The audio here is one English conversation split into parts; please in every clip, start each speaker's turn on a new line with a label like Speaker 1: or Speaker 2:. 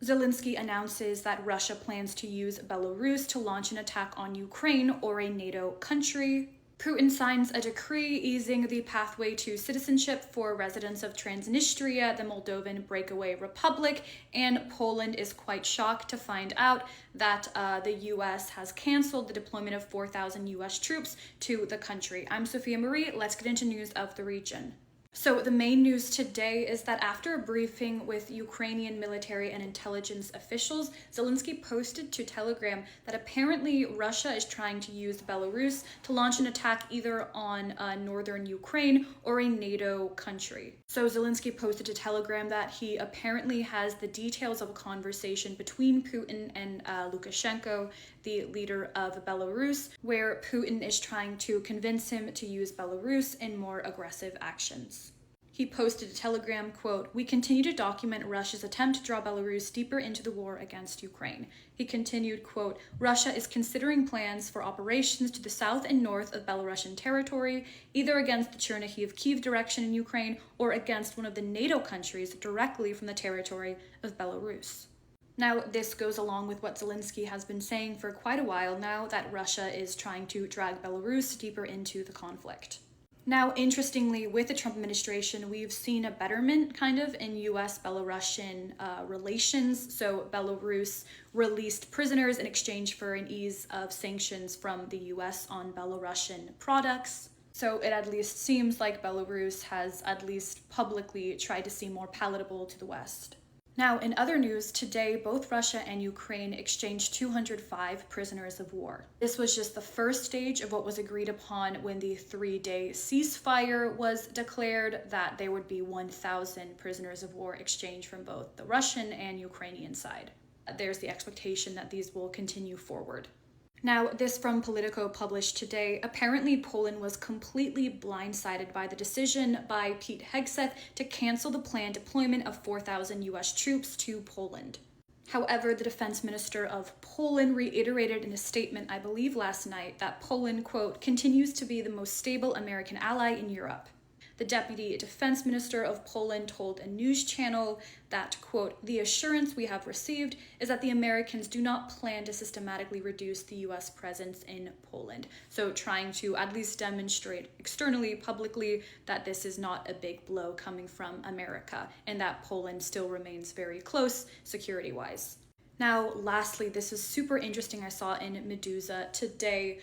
Speaker 1: Zelensky announces that Russia plans to use Belarus to launch an attack on Ukraine or a NATO country. Putin signs a decree easing the pathway to citizenship for residents of Transnistria, the Moldovan breakaway republic, and Poland is quite shocked to find out that the US has canceled the deployment of 4,000 US troops to the country. I'm Sophia Marie. Let's get into news of the region. So the main news today is that after a briefing with Ukrainian military and intelligence officials, Zelensky posted to Telegram that apparently Russia is trying to use Belarus to launch an attack either on northern Ukraine or a NATO country. So Zelensky posted to Telegram that he apparently has the details of a conversation between Putin and Lukashenko, the leader of Belarus, where Putin is trying to convince him to use Belarus in more aggressive actions. He posted a telegram, quote, "We continue to document Russia's attempt to draw Belarus deeper into the war against Ukraine." He continued, quote, "Russia is considering plans for operations to the south and north of Belarusian territory, either against the Chernihiv-Kyiv direction in Ukraine or against one of the NATO countries directly from the territory of Belarus." Now, this goes along with what Zelensky has been saying for quite a while now, that Russia is trying to drag Belarus deeper into the conflict. Now, interestingly, with the Trump administration, we've seen a betterment kind of in US-Belarusian relations. So Belarus released prisoners in exchange for an ease of sanctions from the US on Belarusian products. So it at least seems like Belarus has at least publicly tried to seem more palatable to the West. Now, in other news, today, both Russia and Ukraine exchanged 205 prisoners of war. This was just the first stage of what was agreed upon when the 3-day ceasefire was declared, that there would be 1,000 prisoners of war exchanged from both the Russian and Ukrainian side. There's the expectation that these will continue forward. Now, this from Politico published today. Apparently, Poland was completely blindsided by the decision by Pete Hegseth to cancel the planned deployment of 4,000 US troops to Poland. However, the defense minister of Poland reiterated in a statement, I believe last night, that Poland, quote, "continues to be the most stable American ally in Europe." The deputy defense minister of Poland told a news channel that, quote, "The assurance we have received is that the Americans do not plan to systematically reduce the US presence in Poland." So trying to at least demonstrate externally, publicly, that this is not a big blow coming from America and that Poland still remains very close security-wise. Now, lastly, this is super interesting. I saw in Medusa today.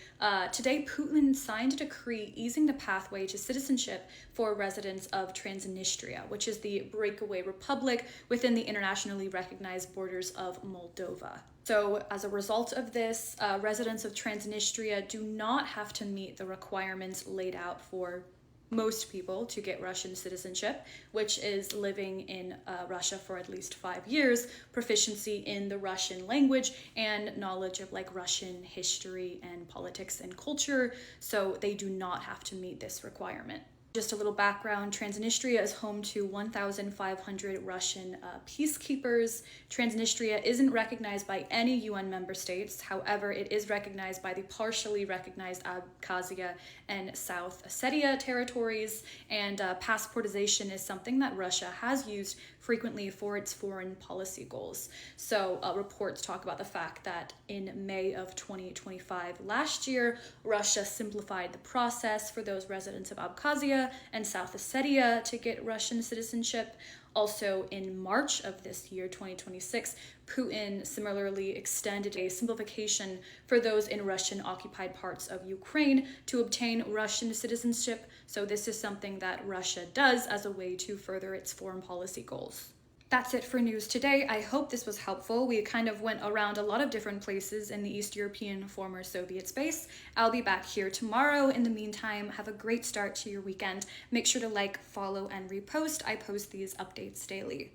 Speaker 1: Today, Putin signed a decree easing the pathway to citizenship for residents of Transnistria, which is the breakaway republic within the internationally recognized borders of Moldova. So as a result of this, residents of Transnistria do not have to meet the requirements laid out for most people to get Russian citizenship, which is living in Russia for at least 5 years, proficiency in the Russian language, and knowledge of like Russian history and politics and culture. So they do not have to meet this requirement. Just a little background, Transnistria is home to 1,500 Russian peacekeepers. Transnistria isn't recognized by any UN member states. However, it is recognized by the partially recognized Abkhazia and South Ossetia territories, and passportization is something that Russia has used frequently for its foreign policy goals. So reports talk about the fact that in May of 2025 last year, Russia simplified the process for those residents of Abkhazia and South Ossetia to get Russian citizenship. Also, in March of this year, 2026, Putin similarly extended a simplification for those in Russian-occupied parts of Ukraine to obtain Russian citizenship. So this is something that Russia does as a way to further its foreign policy goals. That's it for news today. I hope this was helpful. We kind of went around a lot of different places in the East European former Soviet space. I'll be back here tomorrow. In the meantime, have a great start to your weekend. Make sure to like, follow, and repost. I post these updates daily.